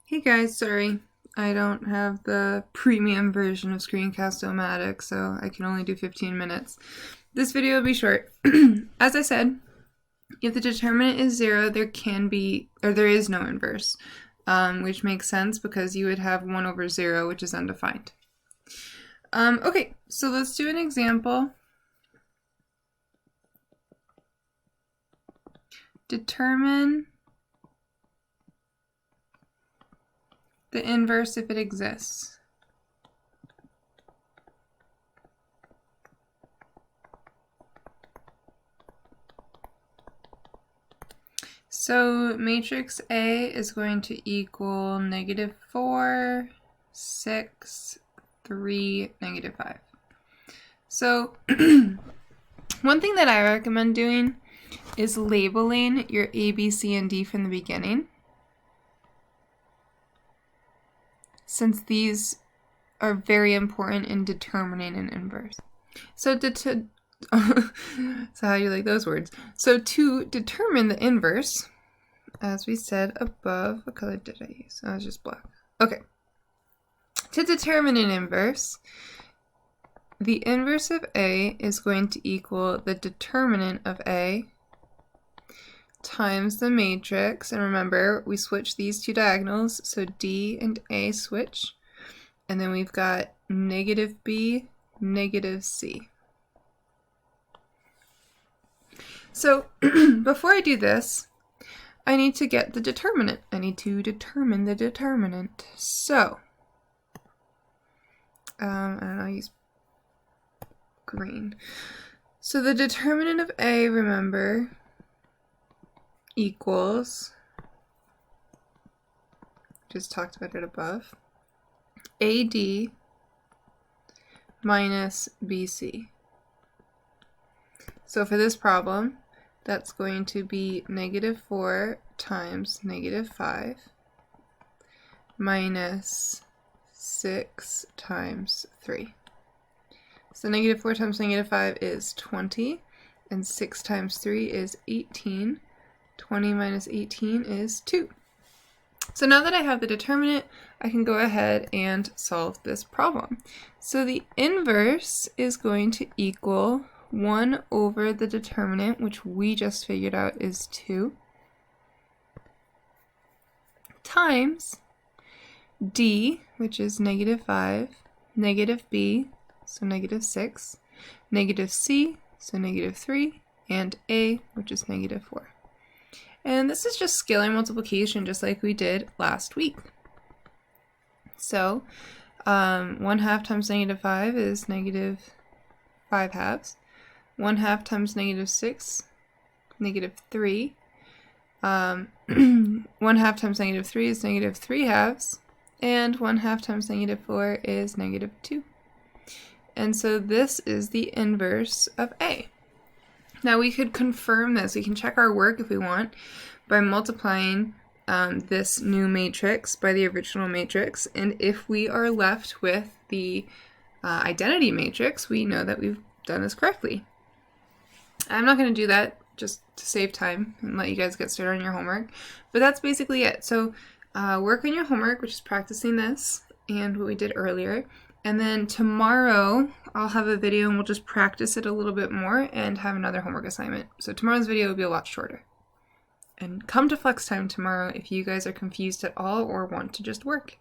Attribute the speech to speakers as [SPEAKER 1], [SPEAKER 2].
[SPEAKER 1] Hey guys, sorry, I don't have the premium version of Screencast-O-Matic, so I can only do 15 minutes. This video will be short. As I said, if the determinant is 0, there is no inverse, which makes sense because you would have 1 over 0, which is undefined. Okay, so let's do an example. Determine the inverse if it exists. So matrix A is going to equal -4, 6, 3, -5. So one thing that I recommend doing is labeling your A, B, C, and D from the beginning, since these are very important in determining an inverse. So how do you like those words? So to determine the inverse, as we said above, what color did I use? Oh, it was just black. Okay. To determine an inverse, the inverse of A is going to equal the determinant of A times the matrix, and remember we switch these two diagonals, so D and A switch, and then we've got -B, -C. So before I do this, I need to get the determinant. I need to determine the determinant. So I don't know, I'll use green. So the determinant of A, remember, equals, just talked about it above, AD minus BC. So for this problem, that's going to be -4 times -5 minus 6 times 3. So -4 times -5 is 20, and 6 times 3 is 18. 20 minus 18 is 2. So now that I have the determinant, I can go ahead and solve this problem. So the inverse is going to equal 1 over the determinant, which we just figured out is 2, times D, which is -5, -B, so -6, -C, so -3, and A, which is -4. And this is just scalar multiplication, just like we did last week. So 1/2 times -5 is -5/2. 1/2 times -6, -3. 1/2 times -3 is -3/2. And 1/2 times -4 is -2. And so this is the inverse of A. Now we could confirm this. We can check our work if we want by multiplying this new matrix by the original matrix. And if we are left with the identity matrix, we know that we've done this correctly. I'm not going to do that just to save time and let you guys get started on your homework. But that's basically it. So work on your homework, which is practicing this and what we did earlier. And then tomorrow I'll have a video and we'll just practice it a little bit more and have another homework assignment. So tomorrow's video will be a lot shorter. And come to Flex Time tomorrow if you guys are confused at all or want to just work.